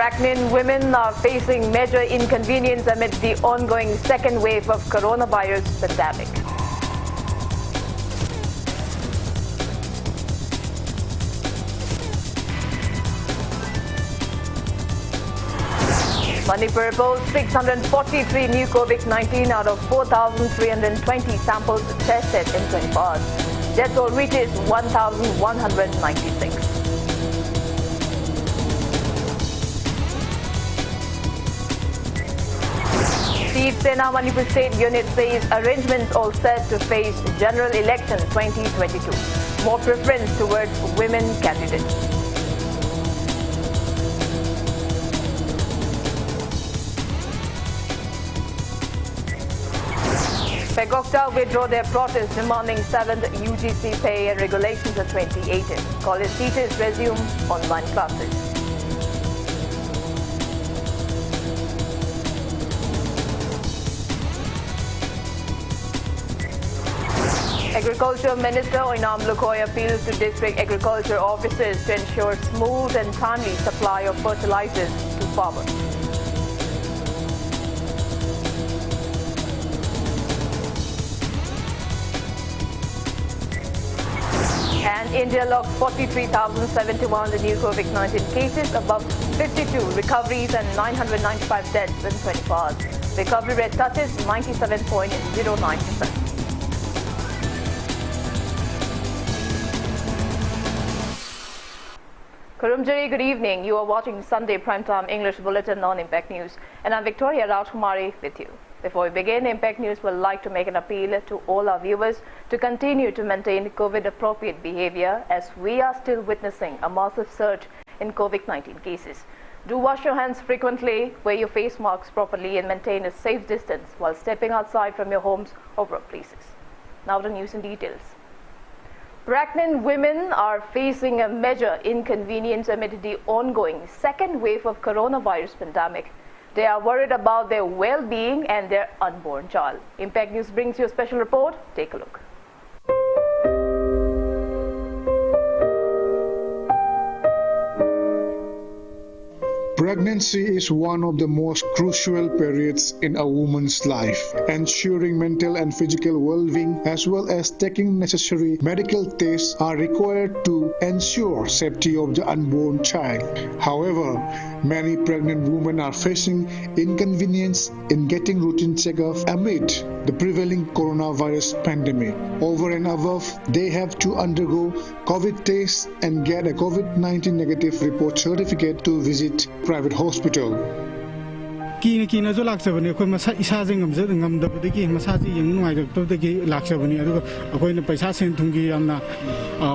Pregnant women are facing major inconvenience amid the ongoing second wave of coronavirus pandemic. Manipur boasts 643 new COVID-19 out of 4,320 samples tested in 24 hours. Death toll reaches 1,196. Chief Sena Manipur State Unit says arrangements all set to face general election 2022. More preference towards women candidates. Pegokta withdraw their protest demanding 7th UGC pay and regulations of 2018. College teachers resume online classes. Agriculture Minister Oinam Lukoy appeals to district agriculture officers to ensure smooth and timely supply of fertilizers to farmers. And India logged 43,071 new COVID-19 cases, above 52 recoveries and 995 deaths in 24 hours. Recovery rate touches 97.09%. Kurumjari, good evening. You are watching Sunday Primetime English Bulletin on Impact News, and I'm Victoria Rajkumari with you. Before we begin, Impact News would like to make an appeal to all our viewers to continue to maintain COVID-appropriate behavior as we are still witnessing a massive surge in COVID-19 cases. Do wash your hands frequently, wear your face masks properly and maintain a safe distance while stepping outside from your homes or workplaces. Now the news in details. Pregnant women are facing a major inconvenience amid the ongoing second wave of coronavirus pandemic. They are worried about their well-being and their unborn child. Impact News brings you a special report. Take a look. Pregnancy is one of the most crucial periods in a woman's life. Ensuring mental and physical well-being as well as taking necessary medical tests are required to ensure safety of the unborn child. However, many pregnant women are facing inconvenience in getting routine checkups amid the prevailing coronavirus pandemic. Over and above, they have to undergo COVID tests and get a COVID-19 negative report certificate to visit private hospital. Kina zo laksabani akoi masa isa jengam ngamdabdagi masaji yang nuaidabdagi laksabani aduga akoi na paisa sen thungi yamna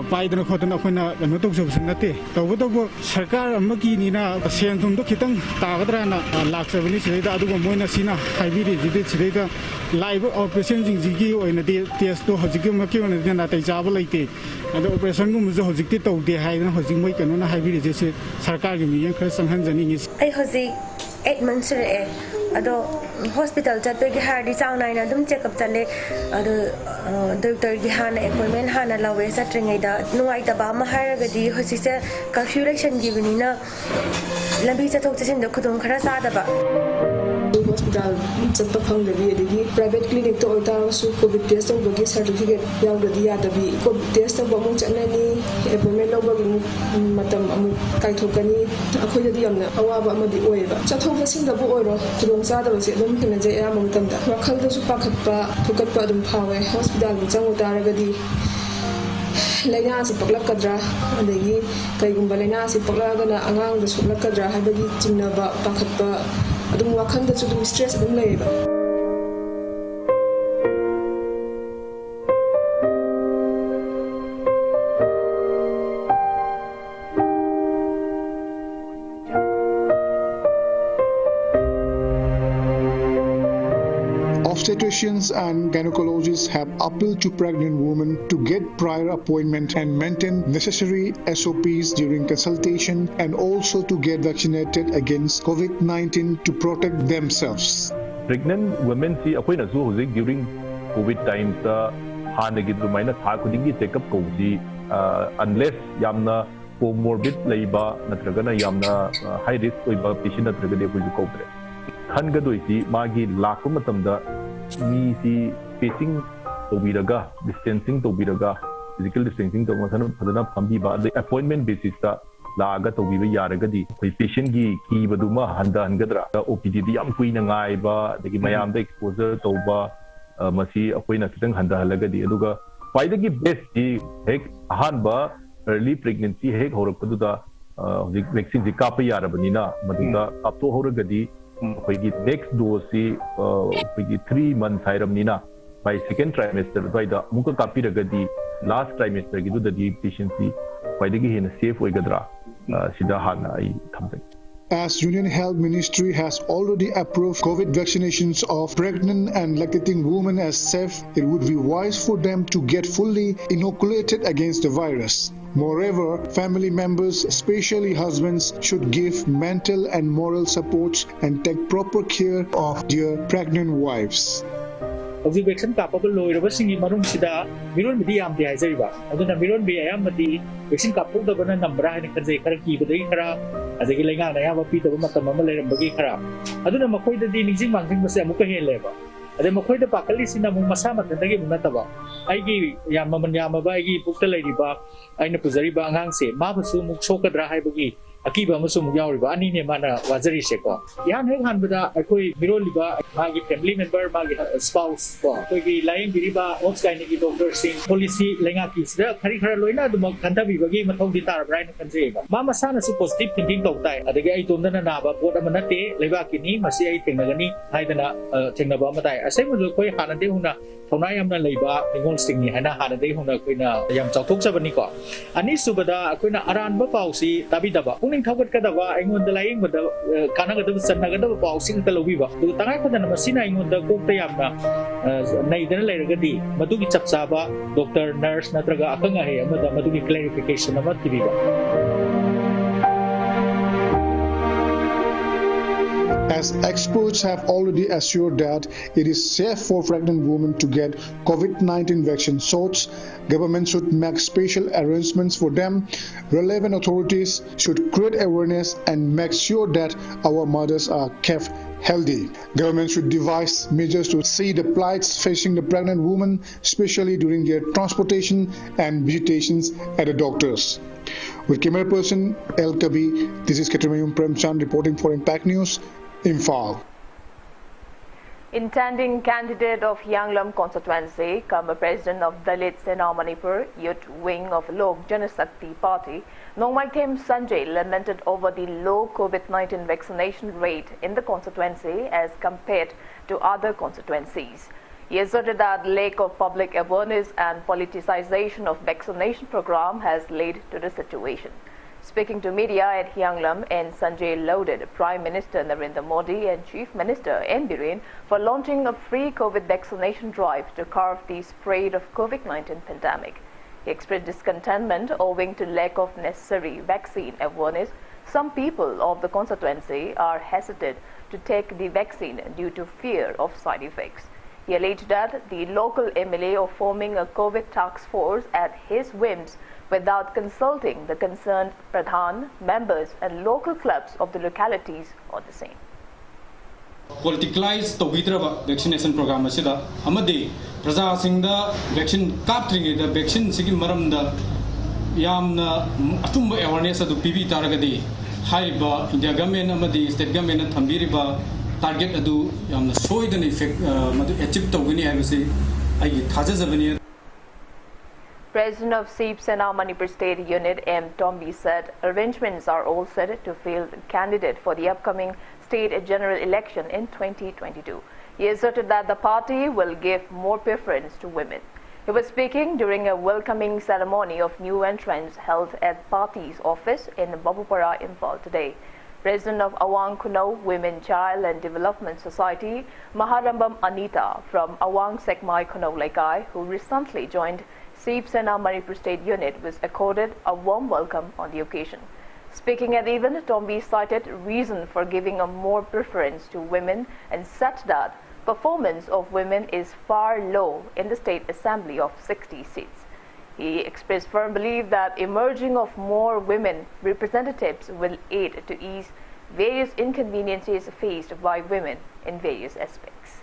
paidana khodana akoi na kano tawjabsin nate tawbodobo sarkar amaki nina sen thungdo khitang tagadra na laksabani sidaida aduga moina sina haibiri jide sidaida live operation jingji oina de test to hojiki maki ona na tai jaba laite adu operation gum zo hojikti tawde haidana hojik moi kano na haibiri jese sarkar gi mi yang khar sanghanjani ngi ai hoji 8 months re ado hospital chatpe gi hardi chang nai na dum check up chale ado doctor gi hana appointment hana lawe satringai da nuai ta ba ma haraga di hosise calculation gi binina lambi chathok chasin da khudum khara sa da ba hospital chatpa phangdabi adigi private clinic to oita su covid test tawbagi certificate yawdadi yadabi covid test tawbamu chanani appointment lawbagi matam amu kaithokani akhoidadi yamna awaba amadi oiba chathok singdabu oiro khudong chadabase dum hinajai amam tamda wakhalda su pakhatpa thukatpa dum phawe hospital changu taragadi laina si paklakadra adagi kaigumba laina si paklagana angang da suklakadra habagi chinaba pakhatpa adum wakhanda chu dum stress adum leiba. Obstetricians and gynecologists have appealed to pregnant women to get prior appointment and maintain necessary SOPs during consultation and also to get vaccinated against COVID-19 to protect themselves. Pregnant women see akoina zu hozik during COVID times hanagi dumaina tha khudingi checkup ko ji unless yamna comorbid leiba natragana yamna high risk oiba patient natragade ko ju kautre khan ga doisi magi lakpa matamda mi si spacing tobiraga distancing tobiraga physical distancing to masana phadana phambi ba the appointment basis ta laga tobiba yaragadi koi patient gi ki baduma handa hangadra OPD di yam kuina ngai ba dagi mayam da exposure toba masi akoina kitang handa halagadi aduga paidagi best di hek ahanba early pregnancy hek horakpaduda vaccine ji kapa yarabanina maduda apto horagadi akoigi next dose si akoigi 3 months hairamnina by second trimester by the muka kapiragadi last trimester gi du the patient si paidagi hena safe oigadra sida hana ai thamjai. As Union Health Ministry has already approved COVID vaccinations of pregnant and lactating women as safe, it would be wise for them to get fully inoculated against the virus. Moreover, family members, especially husbands, should give mental and moral support and take proper care of their pregnant wives. Hꯧji vaccine kapable loiraba singi marung sida miron bidi amdi haizariba aduna miron bi ayamadi vaccine kapuk da bana nambra hain kanjai khara ki badai khara adagi lenga na ya pi da matam ama leirambagi khara aduna makoi da di ningjing mangjing base amuka heleba ade makoi da pakali sina mung masa matandagi munataba aigi yamma man yamma ba aigi pukta leiriba aina puzariba angang se ma basu muk sokadra haibagi akiba amasum yauriba ani ne mana wajari se ko yan hek hanbada akoi miroliba magi family member magi spouse ko koi lain biriba oxkaini gi doctor sing policy lenga ki sida khari khara loina dum khanta bi bagi mathau di tar brain kanje ba ma masana su positive thinking tok tai adagi ai tomdana na ba pot amanate leiba ki ni masi ai thengnagani haidana thengnaba amatai asai mu koi hanade huna thona yamna leiba ningol sing ni hana hanade huna koina yam chauthok sabani ko ani subada koina aranba pausi tabidaba ning thawat kadaba aingon da laing bada kananga da sannaga pausi ta lobiba du tangai khadana masina aingon da kokta yamna nei dana leiragadi madugi chapsaba doctor nurse natraga akanga he amada madugi clarification ama tibiba. As experts have already assured that it is safe for pregnant women to get COVID-19 vaccine shots, government should make special arrangements for them. Relevant authorities should create awareness and make sure that our mothers are kept healthy. Government should devise measures to see the plights facing the pregnant women, especially during their transportation and visitations at the doctors. With camera person El Kabi, this is Ketramayum Premchand reporting for Impact News. Imphal. Intending candidate of Yanglam constituency, Kama president of Dalit Sena Manipur Youth Wing of Lok Janasakti Party, Nongmaitem Sanjay lamented over the low COVID-19 vaccination rate in the constituency as compared to other constituencies. He asserted that lack of public awareness and politicization of vaccination program has led to the situation. Speaking to media at Yanglam, and Sanjay lauded Prime Minister Narendra Modi and Chief Minister N. Biren for launching a free COVID vaccination drive to curb the spread of COVID-19 pandemic. He expressed discontentment owing to lack of necessary vaccine awareness. Some people of the constituency are hesitant to take the vaccine due to fear of side effects. He alleged that the local MLA of forming a COVID task force at his whims without consulting the concerned Pradhan, members and local clubs of the localities on the same. Politicalized Tobitrava vaccination program asida amadi praja singda vaccine kaptringi da vaccine sigi maramda yamna atumba awareness adu pibi taragadi haiba India government amadi state government thambiriba target adu yamna soidan effect madu achieve tawgani habisi agi thajajabani. President of Seep Sena Manipur State Unit M. Tombi said arrangements are all set to field candidate for the upcoming state general election in 2022. He asserted that the party will give more preference to women. He was speaking during a welcoming ceremony of new entrants held at party's office in Babupara, Imphal today. President of Awang Kuno Women, Child and Development Society, Maharambam Anita from Awang Sekmai Kuno Laikai, who recently joined Seep Sena Manipur State Unit, was accorded a warm welcome on the occasion. Speaking at the event, Tombi cited reason for giving a more preference to women and said that performance of women is far low in the State Assembly of 60 seats. He expressed firm belief that emerging of more women representatives will aid to ease various inconveniences faced by women in various aspects.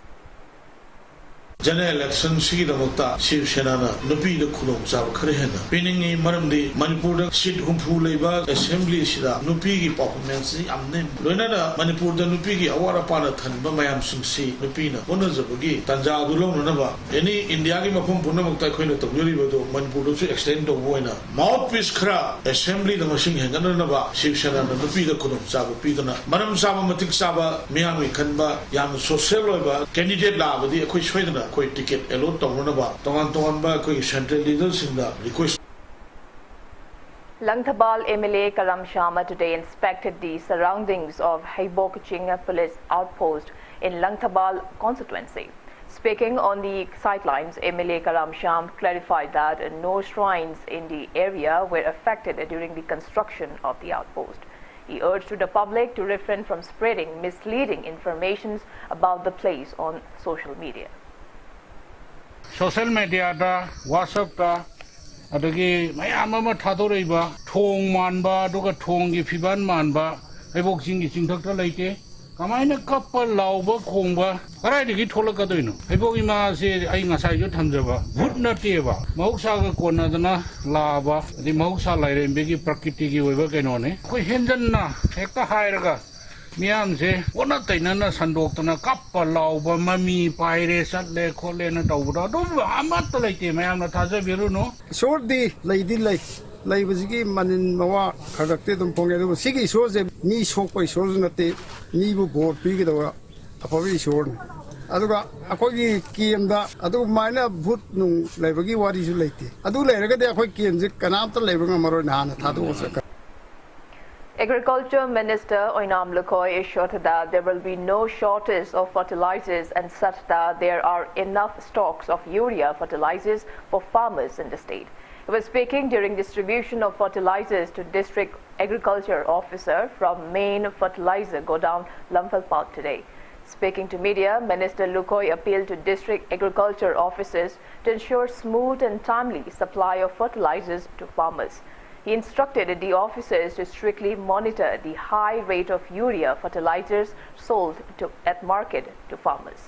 General election Sidamota, Shiv Shanana, Nupi the Kulong Sav Karehana, Pinning Maramdi, Manipur, Sid Humpu Labor, Assembly Shida, Nupigi performance, Amnem, Lunada, Manipur, the Nupigi, Awarapana, Bamayam Sumsi, Nupina, Monazabugi, Tanja Dulong Nava, any Indiagi Mapum Punamata Queen of Yuribo, Manipur to extend the Buena, Mouthpiece Kra, Assembly the machine Hanganava, Shiv Shanana, Nupi the Kulong Sav, Pidana, Madam Saba Matik Saba, Miami Kanba, Yam so several candidate lava, the equation. Ticket alone to central leaders in the request. Langthabal MLA Karam Sharma today inspected the surroundings of Haibokchinga police outpost in Langthabal constituency. Speaking on the sidelines, MLA Karam Sham clarified that no shrines in the area were affected during the construction of the outpost. He urged the public to refrain from spreading misleading information about the place on social media. Social media da WhatsApp da adagi mayam ama thadoreba thong manba duga thong gi fiban manba ebok jing gi jingthak ta leite kamaina kappa lauba khongba karai digi tholaka doino ebok ima se ai ngasai jo thamjaba bhut na teba mahuksa ga kona dana laba di mahuksa lairembe gi prakriti gi oiba keno ne koi henjan na ekta hairaga Miam se, what not in a sandok a couple lauba, mammy, pirates, at the colena dauda. Don't I'm not like him, I am not as a viruno. Short the lady like was game man in Mawa, conducted on Pongo. Sigi shows a knee shock by shows not the knee board, big over a probably short. Aduga, a quaggy key and that. I do minor put no labagi what is late. I do like a quick key and can after labor Marana, Tadu. Agriculture Minister Oinam Lukoy assured that there will be no shortage of fertilizers and said that there are enough stocks of urea fertilizers for farmers in the state. He was speaking during distribution of fertilizers to District Agriculture Officer from Main Fertilizer Godown, Lamphal today. Speaking to media, Minister Lukoy appealed to District Agriculture Officers to ensure smooth and timely supply of fertilizers to farmers. He instructed the officers to strictly monitor the high rate of urea fertilizers sold at market to farmers.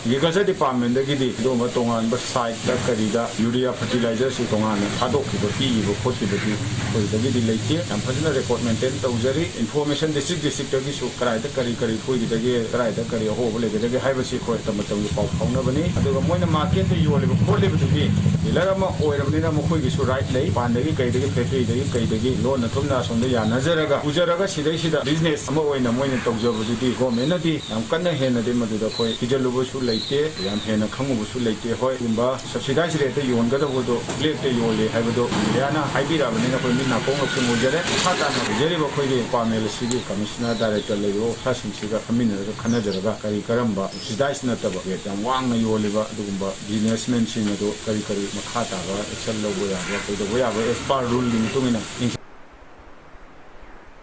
Agriculture Department dagidi doma tongan ba site da karida urea fertilizer si tongan adok ki baki bo khosi baki ko dagidi leite am phajna record maintain tawjari information district dagi su karai da kari ko gi dagi karai da kari ho bole dagi haiba si ko ta matam yu pau phawna bani aduga moina market yu ole ko le budi ilara ma oiramni na mo khoi gi su right lei pan dagi kai dagi factory dagi kai dagi loan na thumna sonda ya nazaraga ujaraga sidai sida business ama oina moina tawjabudi government na di am kanna hena de madu da khoi kijalubo su leite yam hena khangu su leite hoi umba subsidize rate yon ga da bodo plate te yole haibodo yana haibira bani na khoi minna kong lok mu jare khata na jeri bo khoi ge pamel sigi commissioner director leyo sasin siga amina ga khana jaraga kari karamba subsidize na taba yam wang na yole ba dugumba businessmen sin do kari makhata ba excel lo ya ko do ya as per rule ni tumina.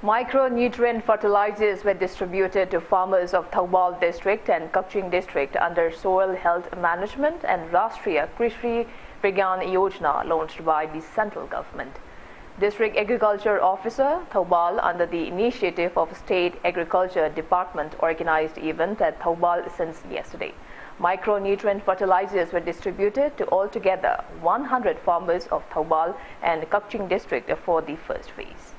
Micronutrient fertilizers were distributed to farmers of Thoubal district and Kaching district under Soil Health Management and Rashtriya Krishi Vigyan Yojana launched by the central government. District Agriculture Officer Thoubal, under the initiative of State Agriculture Department, organized event at Thoubal since yesterday. Micronutrient fertilizers were distributed to altogether 100 farmers of Thoubal and Kaching district for the first phase.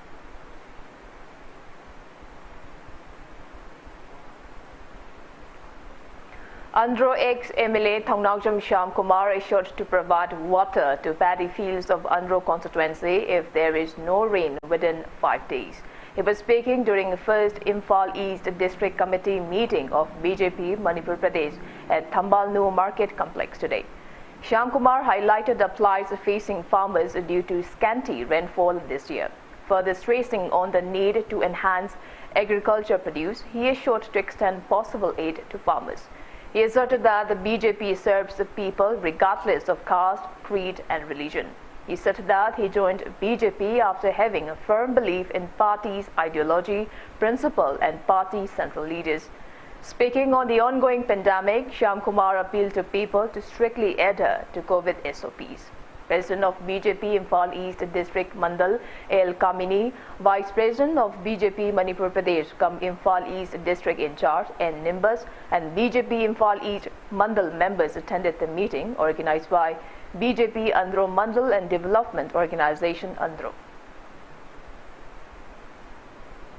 Andhra ex-MLA Thongnaugjam Shyam Kumar assured to provide water to paddy fields of Andhra constituency if there is no rain within 5 days. He was speaking during the first Imphal East District Committee meeting of BJP Manipur Pradesh at Thambal New Market Complex today. Shyam Kumar highlighted the plights facing farmers due to scanty rainfall this year. Further stressing on the need to enhance agriculture produce, he assured to extend possible aid to farmers. He asserted that the BJP serves the people regardless of caste, creed and religion. He said that he joined BJP after having a firm belief in party's ideology, principle and party central leaders. Speaking on the ongoing pandemic, Rajkumari appealed to people to strictly adhere to COVID SOPs. President of BJP Imphal East District Mandal El Kamini, Vice President of BJP Manipur Pradesh cum Imphal East District in charge and Nimbus and BJP Imphal East Mandal members attended the meeting organized by BJP Andhro Mandal and Development Organization Andhro.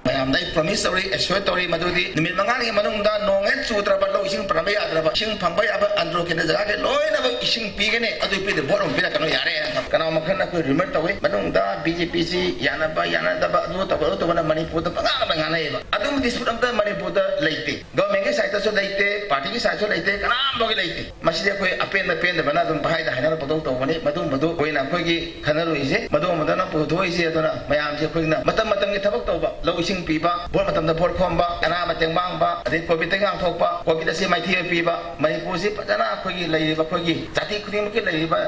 They promissory, assuratory, Madudi, the Milmangani Manunda, no end to travel, ising Pramaya, Sing Pambaya, Andro Kinazaki, Loy, Ising Pigane, Adu the bottom of Vilacano Yare, Kanamakana could remember away, Manunda, BGPC, Yanaba, Yanadaba, Nota, Manipur, the Pangamanga. Adum this put up the Manipur late. Government is so late, party is so late, and I'm late. Mashia, a pen the pen, the Banadum behind the Hanel Pototo, Madum, Madu, when I'm Kogi, Canalo is it, Madum, Madonna, Puto is it, Mayam Jaquina, Matamatan Tabakova, Loising Piba, Bormatam the Port Comba, Anamating Bamba, the Coviting Topa, Covid see my tear Piba, Manipusi, Patana, Kogi, Lady Kogi, Tati Krimki,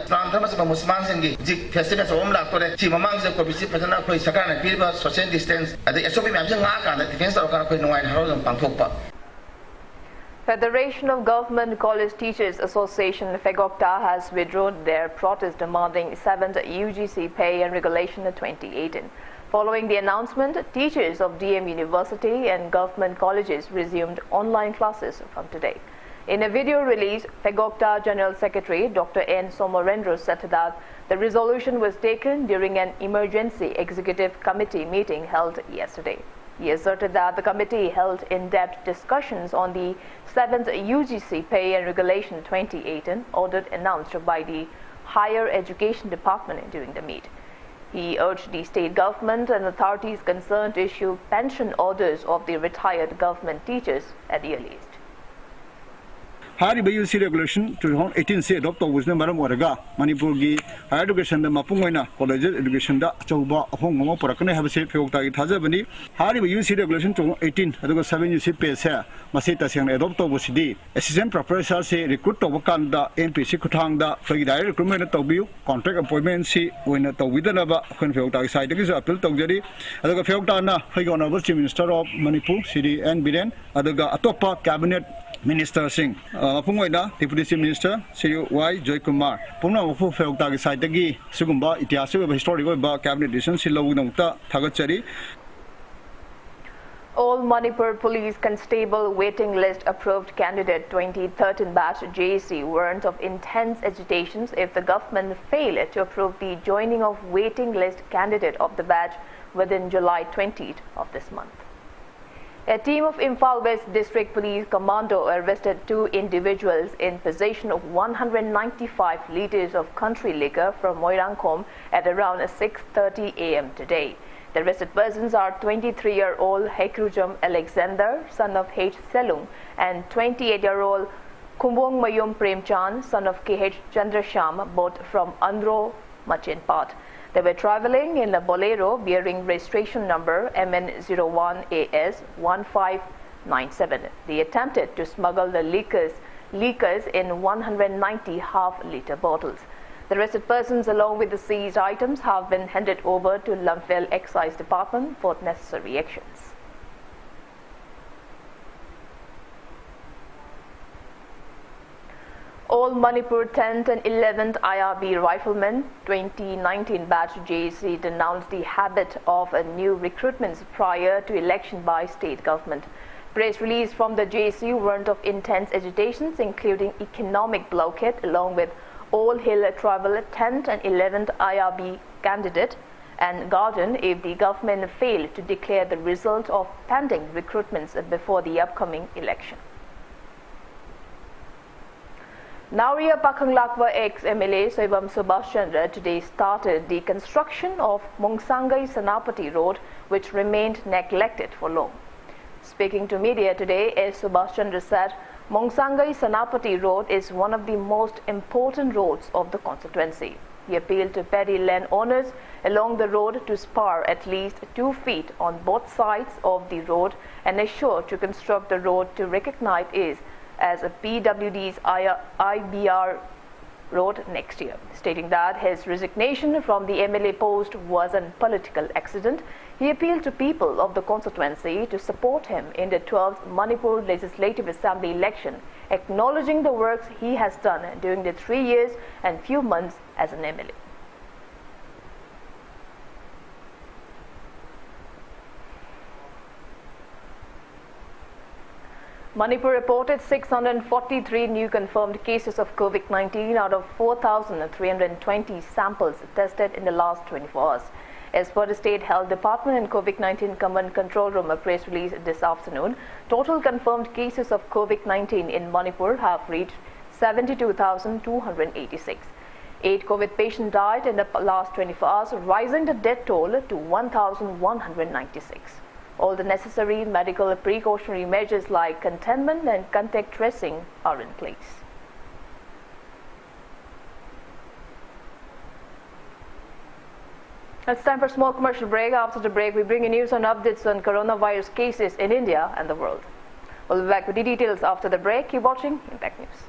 Trantamas of Musmansi, Zik, Festivus of Omla, Chimamans of Covici, Patana, Sakan, Piba, social distance, at the SOP Mamsanga, the defense of Karakoino and Harold Pantopa. Federation of Government College Teachers Association FEGOCTA has withdrawn their protest demanding 7th UGC pay and regulation in 2018. Following the announcement, teachers of DM University and government colleges resumed online classes from today. In a video release, FEGOCTA General Secretary Dr. N. Somorendra said that the resolution was taken during an emergency executive committee meeting held yesterday. He asserted that the committee held in-depth discussions on the 7th UGC Pay and Regulation 2018 audit announced by the Higher Education Department during the meet. He urged the state government and authorities concerned to issue pension orders of the retired government teachers at the earliest. Hari UC regulation 2018 se adopt was the Maram Waraga, Manipur gi higher education the Mapungana, college education da Choba, Hong Parakane have said Fyokta Tazabani, Hari UC regulation 2018, adogo 7 UC PSA, Masita Sang adopt was the assistant professor say recruit to Wakanda, NPC Kutanga, Fagida recruitment to view, contract appointment see when a Towidanaba, when Fyokta side is appeal to Jerry, adoga Fyoktana, Fagona Chief Minister of Manipur, City and Bidan, adoga Atopa cabinet. Minister Singh, Pungoida, Deputy Chief Minister, Sri Y. Rajkumari, Puna Wafu Fyokta side the Sugumba, Itiasu, historical cabinet decision, Silo Nota, Tagachari. All Manipur Police Constable waiting list approved candidate 2013 batch JC warrant of intense agitations if the government failed to approve the joining of waiting list candidate of the batch within July 20th of this month. A team of Imphal West District Police Commando arrested 2 individuals in possession of 195 litres of country liquor from Moirangkom at around 6:30 a.m. today. The arrested persons are 23-year-old Hekrujam Alexander, son of H. Selung, and 28-year-old Kumbong Mayum Premchand, son of KH Chandrasham, both from Andhro Machinpat. They were traveling in a Bolero bearing registration number MN01AS1597. They attempted to smuggle the liquors in 190 half-litre bottles. The arrested persons along with the seized items have been handed over to Lamphel Excise Department for necessary actions. All Manipur 10th and 11th IRB Riflemen 2019 batch JC denounced the habit of new recruitments prior to election by state government. Press release from the JC warned of intense agitations including economic blockade along with all hill travel 10th and 11th IRB candidate and guardian if the government failed to declare the result of pending recruitments before the upcoming election. Nauria Pakanglakwa ex-MLA Soibam Subhash Chandra today started the construction of Mongsangai Sanapati Road, which remained neglected for long. Speaking to media today, S. Subhash Chandra said, Mongsangai Sanapati Road is one of the most important roads of the constituency. He appealed to petty land owners along the road to spar at least 2 feet on both sides of the road and assure to construct the road to recognize it as a PWD's IBR wrote next year, stating that his resignation from the MLA post was a political accident. He appealed to people of the constituency to support him in the 12th Manipur Legislative Assembly election, acknowledging the works he has done during the 3 years and few months as an MLA. Manipur reported 643 new confirmed cases of COVID-19 out of 4,320 samples tested in the last 24 hours. As per the State Health Department and COVID-19 Command Control Room, a press release this afternoon, total confirmed cases of COVID-19 in Manipur have reached 72,286. 8 COVID patients died in the last 24 hours, rising the death toll to 1,196. All the necessary medical precautionary measures like containment and contact tracing are in place. It's time for a small commercial break. After the break, we bring you news and updates on coronavirus cases in India and the world. We'll be back with the details after the break. Keep watching Impact News.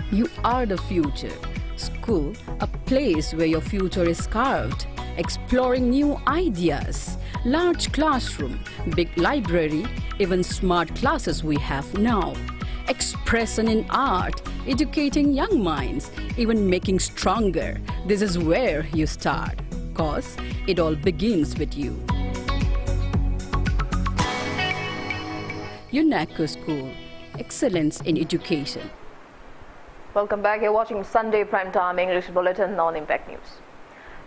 You are the future. School, a place where your future is carved. Exploring new ideas. Large classroom, big library, even smart classes we have now. Expression in art, educating young minds, even making stronger. This is where you start, 'cause it all begins with you. UNESCO School, excellence in education. Welcome back. You're watching Sunday Primetime English Bulletin on Impact News.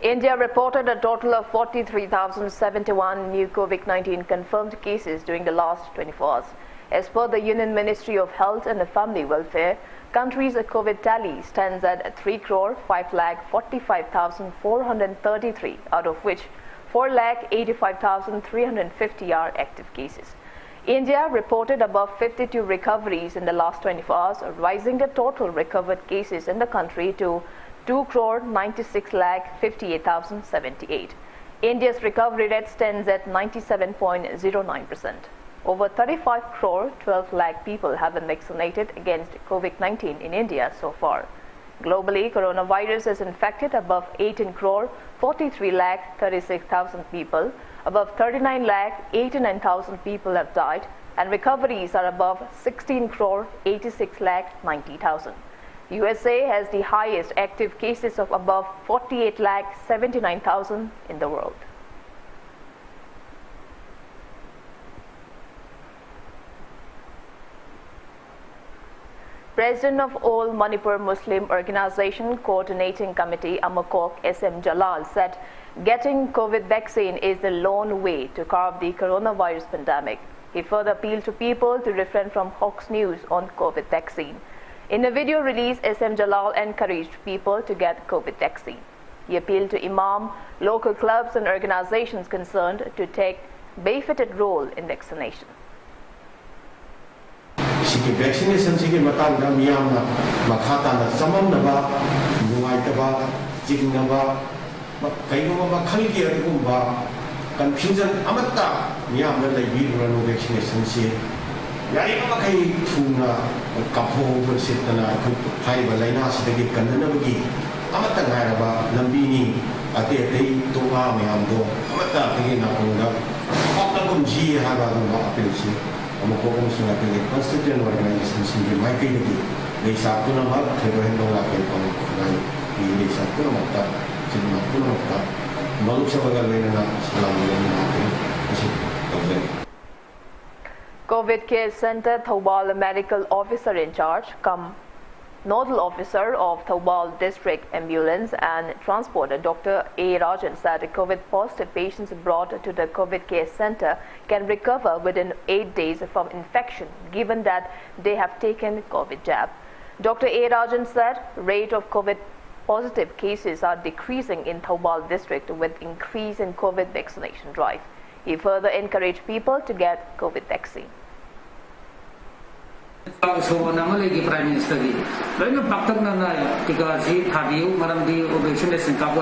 India reported a total of 43,071 new COVID-19 confirmed cases during the last 24 hours. As per the Union Ministry of Health and Family Welfare, country's COVID tally stands at 3,545,433, out of which 4,85,350 are active cases. India reported above 52 recoveries in the last 24 hours, rising the total recovered cases in the country to 2,96,58,078. India's recovery rate stands at 97.09%. Over 35 crore 12 lakh people have been vaccinated against COVID-19 in India so far. Globally, coronavirus has infected above 18 crore 43 lakh 36,000 people. Above 39 lakh 89,000 people have died, and recoveries are above 16 crore 86 lakh 90,000. USA has the highest active cases of above 48 lakh 79,000 in the world. President of All Manipur Muslim Organization Coordinating Committee Amakok SM Jalal said getting COVID vaccine is the lone way to curb the coronavirus pandemic. He further appealed to people to refrain from hoax news on COVID vaccine. In a video release, SM Jalal encouraged people to get COVID vaccine. He appealed to Imam, local clubs and organizations concerned to take benefited role in vaccination. Vaccination sigi matang da miyamna makhata na samamnaba nuaitaba jignaba kaigoma khalgi agumba confusion amatta miyamna laibiru no vaccination si yari ma kai thuna kapho versitana hai balaina sidagi kandanabagi amatta ngairaba lambini ate ate tonga miyamdo amatta tigi na konga apagum ji haba dum apelsi Amakokong sungatang constituent organization sendiri mereka itu dari satu nama terhadap orang yang dari satu nama tak cuma satu nama tak malu sebagai lainnya selama ini masih COVID Care Center Thoubal Medical Officer in Charge, Nodal Officer of Thoubal District Ambulance and Transport, Dr. A. Rajan, said COVID positive patients brought to the COVID Care Center can recover within 8 days from infection, given that they have taken COVID jab. Dr. A. Rajan said rate of COVID positive cases are decreasing in Thoubal district with increase in COVID vaccination drive. He further encouraged people to get COVID vaccine. Prime Minister Lena Paktan Tigasi Tabiu, Madam the vaccination Kapu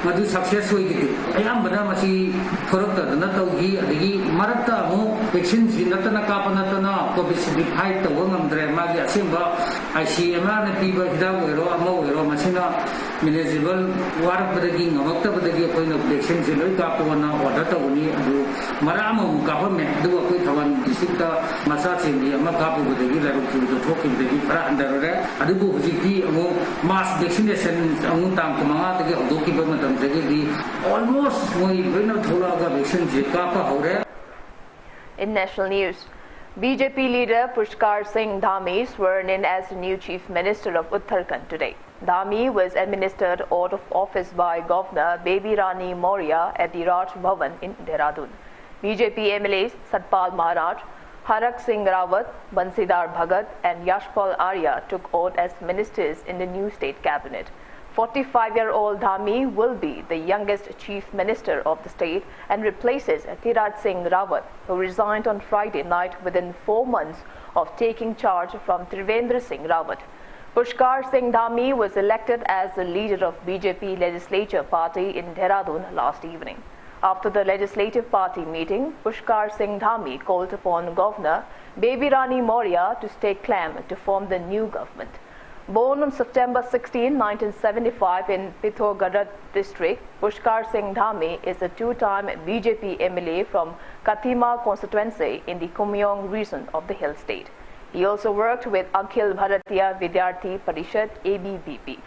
Madu successful. I am Badamasi Korota, Natogi, the Marata, vaccines in Natana Kapanatana, Kobisi Pipe, the woman, Magia Simba. I see a man people Hidawero, Amowero, Masina, municipal, work with the king, October the point of vaccines in Kapana, or Datawuni, Maramo government, do a quick one, Disita, Masasi, the Makapu with the level to the talking the under there. Adubu Ziki, mass vaccination, Amutam, Kamata, Dokibamadam, almost when not Tulaga vaccines, Kapa, Hore. In national news, BJP leader Pushkar Singh Dhami sworn in as the new Chief Minister of Uttarakhand today. Dhami was administered oath of office by Governor Baby Rani Maurya at the Raj Bhavan in Dehradun. BJP MLAs Satpal Maharaj, Harak Singh Rawat, Bansidhar Bhagat and Yashpal Arya took oath as ministers in the new state cabinet. 45-year-old Dhami will be the youngest chief minister of the state and replaces Tiraj Singh Rawat, who resigned on Friday night within 4 months of taking charge from Trivendra Singh Rawat. Pushkar Singh Dhami was elected as the leader of BJP legislature party in Dehradun last evening. After the legislative party meeting, Pushkar Singh Dhami called upon Governor Baby Rani Maurya to stay calm to form the new government. Born on September 16, 1975 in Pithogarh district, Pushkar Singh Dhami is a two-time BJP MLA from Kathima constituency in the Kumyong region of the Hill State. He also worked with Akhil Bharatiya Vidyarthi Parishad ABVP.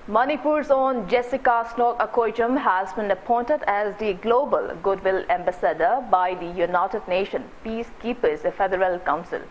Manipur's own Jessica Snok Akoijam has been appointed as the Global Goodwill Ambassador by the United Nations Peacekeepers Federal Council.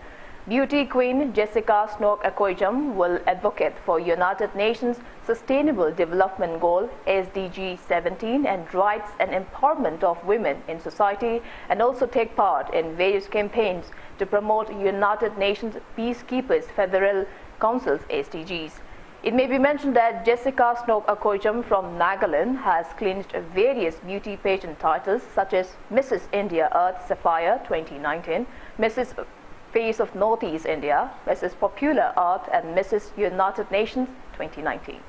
Beauty Queen Jessica Snok Akoijam will advocate for United Nations Sustainable Development Goal SDG 17 and rights and empowerment of women in society, and also take part in various campaigns to promote United Nations Peacekeepers Federal Council's SDGs. It may be mentioned that Jessica Snok Akoijam from Nagaland has clinched various beauty pageant titles such as Mrs. India Earth Sapphire 2019, Mrs. Face of Northeast India, Mrs. Popular Earth and Mrs. United Nations 2019.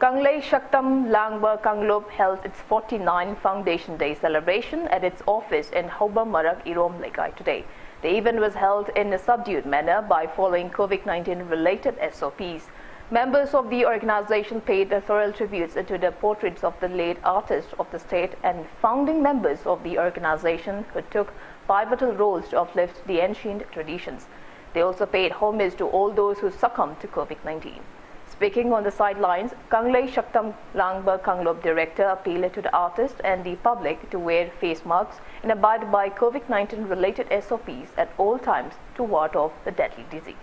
Kanglei Shaktam Langba Kanglob held its 49th Foundation Day celebration at its office in Hauba Marak Irom Lekai today. The event was held in a subdued manner by following COVID-19 related SOPs. Members of the organization paid thorough tributes to the portraits of the late artists of the state and founding members of the organization who took pivotal roles to uplift the ancient traditions. They also paid homage to all those who succumbed to COVID-19. Speaking on the sidelines, Kanglei Shaktam Langba Kanglob director appealed to the artists and the public to wear face masks and abide by COVID-19 related SOPs at all times to ward off the deadly disease.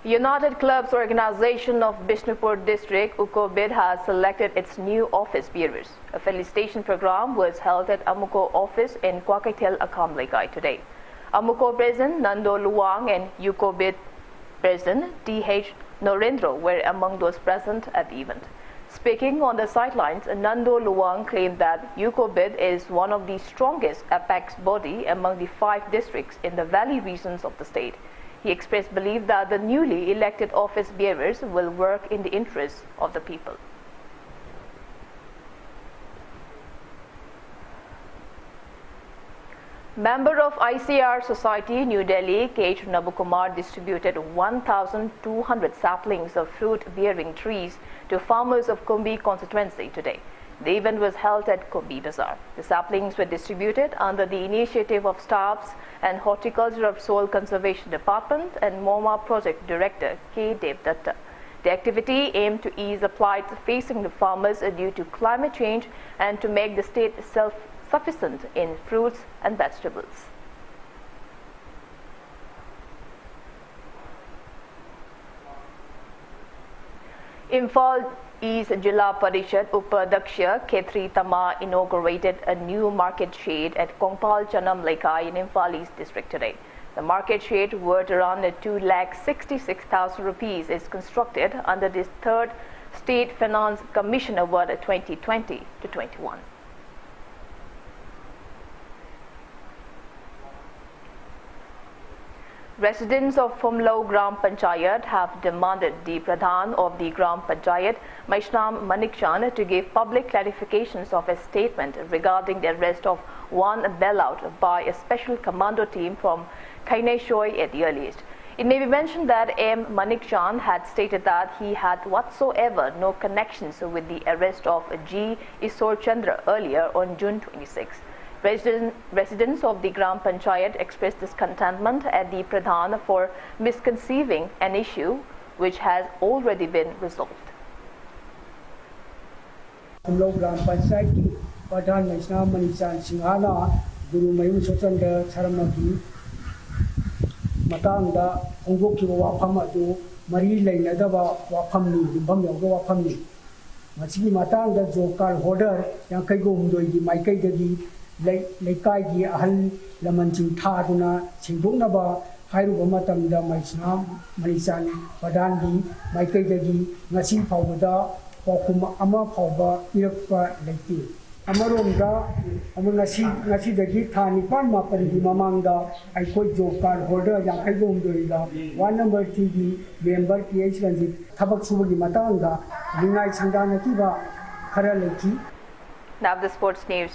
United Clubs Organization of Bishnupur District, UCOBID, has selected its new office bearers. A felicitation program was held at Amuko office in Kwakaitel, Akam Lekai today. Amuko President Nando Luang and UCOBID President D.H. Norendro were among those present at the event. Speaking on the sidelines, Nando Luang claimed that UCOBID is one of the strongest apex body among the 5 districts in the valley regions of the state. He expressed belief that the newly elected office bearers will work in the interests of the people. Member of ICR Society, New Delhi, K.H. Nabukumar distributed 1,200 saplings of fruit-bearing trees to farmers of Kumbi constituency today. The event was held at Kumbi Bazaar. The saplings were distributed under the initiative of staffs and Horticulture of Soil Conservation Department and MoMA Project Director K. Devdatta. The activity aimed to ease the plight facing the farmers due to climate change and to make the state self-sufficient in fruits and vegetables. Imphal East Jilla Parishad Upadhyaksh Khetri Tama inaugurated a new market shade at Kongpal Chanam Lekai in Imphal East district today. The market shade, worth around 2,66,000 rupees, is constructed under this third State Finance Commission Award 2020 to 21. Residents of Phumlo Gram Panchayat have demanded the Pradhan of the Gram Panchayat, Maishnam Manikchan, to give public clarifications of a statement regarding the arrest of one bailout by a special commando team from Khaineshoi at the earliest. It may be mentioned that M. Manikchan had stated that he had whatsoever no connections with the arrest of G. Isor Chandra earlier on June 26. Residents of the Gram Panchayat expressed discontentment at the Pradhan for misconceiving an issue which has already been resolved. Phumlo Gram Panchayat ki Pradhan Maishnam Manikchan Singhana Guru Mayun Sochanda Charamaki Matanga Hongboki Wafam adu Mari Lainadaba Wafamni Bam Yoga Wafamni Machigi Matanga Jokar Hodder Yankaigo Mudoi Maikai Dagi Lekai gi ahal lamanching thaduna singdungnaba hairuba matamda Maishnam Manikchan Pradhan gi maikai dagi ngasi phawda paukuma ama phawba irakpa leite amaromda ngasi dagi thani pan mapan gi mamangda aikoi job card holder yankai gomdoida 1 number 3 gi member PH Ranjit thabak suba gi matangda lingai sangana kiba khara leki. Now the sports news.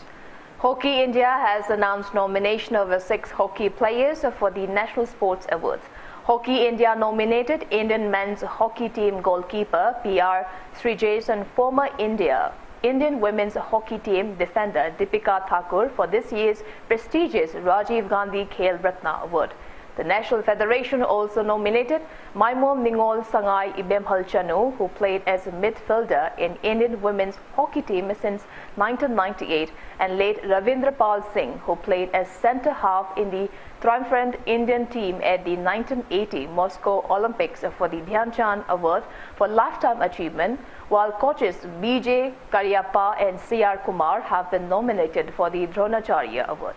Hockey India has announced nomination of 6 hockey players for the National Sports Awards. Hockey India nominated Indian men's hockey team goalkeeper PR Srijesh and former Indian women's hockey team defender Deepika Thakur for this year's prestigious Rajiv Gandhi Khel Ratna Award. The National Federation also nominated Maimom Ningol Sangai Ibemhal Chanu, who played as a midfielder in Indian women's hockey team since 1998, and late Ravindra Pal Singh, who played as centre half in the triumphant Indian team at the 1980 Moscow Olympics for the Dhyan Chand Award for Lifetime Achievement, while coaches BJ Karyappa and CR Kumar have been nominated for the Dronacharya Award.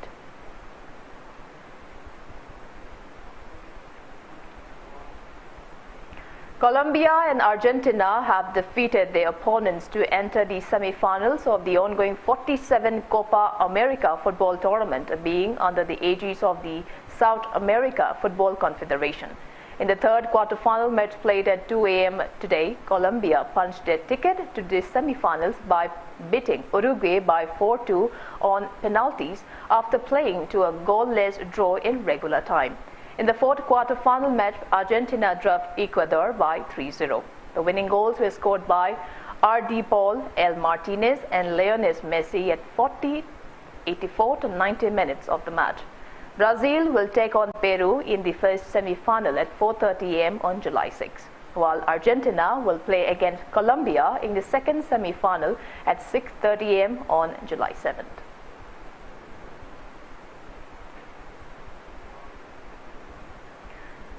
Colombia and Argentina have defeated their opponents to enter the semi-finals of the ongoing 47 Copa America football tournament being under the aegis of the South America Football Confederation. In the third quarter-final match played at 2 a.m. today, Colombia punched their ticket to the semi-finals by beating Uruguay by 4-2 on penalties after playing to a goalless draw in regular time. In the fourth quarter-final match, Argentina dropped Ecuador by 3-0. The winning goals were scored by R.D. Paul, El Martinez and Lionel Messi at 40, 84 to 90 minutes of the match. Brazil will take on Peru in the first semi-final at 4:30 a.m. on July 6, while Argentina will play against Colombia in the second semi-final at 6:30 a.m. on July 7th.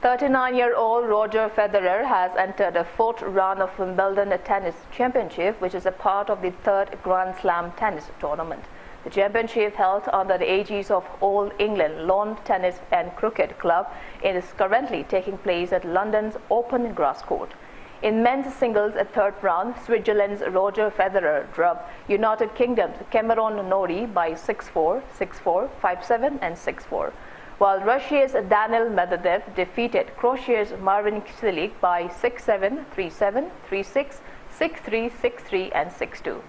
"39-year-old Roger Federer has entered the fourth round of Wimbledon Tennis Championship, which is a part of the third Grand Slam tennis tournament. The championship, held under the aegis of All England Lawn Tennis and Cricket Club, is currently taking place at London's Open Grass Court. In men's singles at third round, Switzerland's Roger Federer dropped United Kingdom's Cameron Norrie by 6-4, 6-4, 5-7 and 6-4. While Russia's Daniil Medvedev defeated Croatia's Marin Cilic by 6-7, 3-7, 3-6, 6-3, 6-3 and 6-2.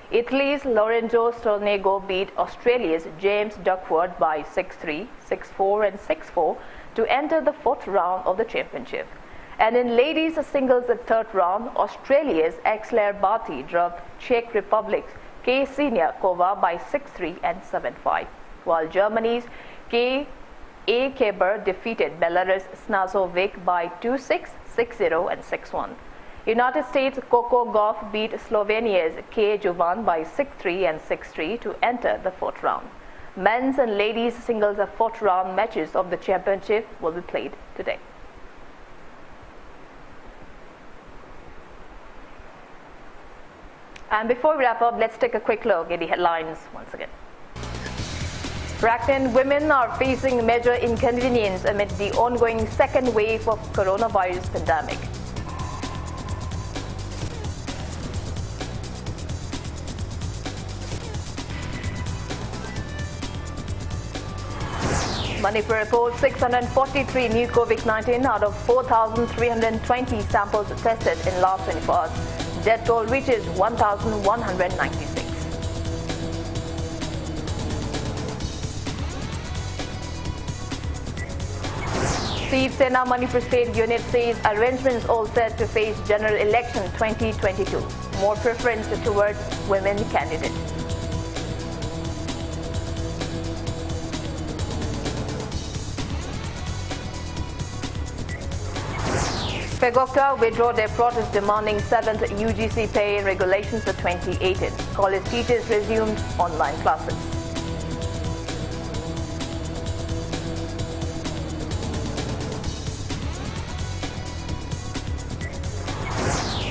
Italy's Lorenzo Sonego beat Australia's James Duckworth by 6-3, 6-4 and 6-4 to enter the fourth round of the championship. And in ladies' singles at third round, Australia's Axel Barty dropped Czech Republic's Ksenia Kova by 6-3 and 7-5, while Germany's A. Keber defeated Belarus' Snazovic by 2-6, 6-0 and 6-1. United States Coco Gauff beat Slovenia's K. Jovan by 6-3 and 6-3 to enter the fourth round. Men's and ladies' singles fourth round matches of the championship will be played today. And before we wrap up, let's take a quick look at the headlines once again. Pregnant women are facing major inconvenience amid the ongoing second wave of coronavirus pandemic. Manipur reports 643 new COVID-19 out of 4,320 samples tested in last 24 hours. Death toll reaches 1,196. Chief Sena Manipur State Unit says arrangements all set to face general election 2022. More preference towards women candidates. Pegokta withdraw their protest demanding 7th UGC pay and regulations for 2018. College teachers resumed online classes.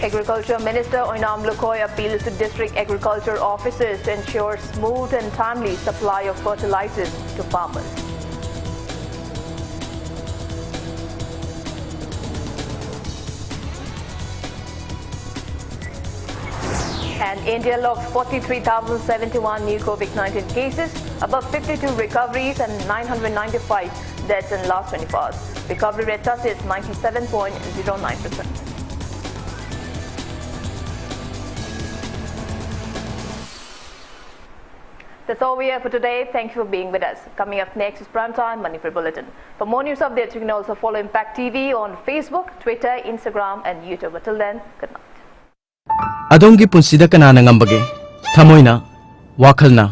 Agriculture Minister Oinam Lukoy appeals to district agriculture officers to ensure smooth and timely supply of fertilizers to farmers. And India logged 43,071 new COVID-19 cases, above 52 recoveries and 995 deaths in last 24 hours. Recovery rate touches 97.09%. That's all we have for today. Thank you for being with us. Coming up next is Primetime Manipur Bulletin. For more news updates, you can also follow Impact TV on Facebook, Twitter, Instagram, and YouTube. Until then, good night. Adongi punsida kanana ngambage, thamoina, wakalna,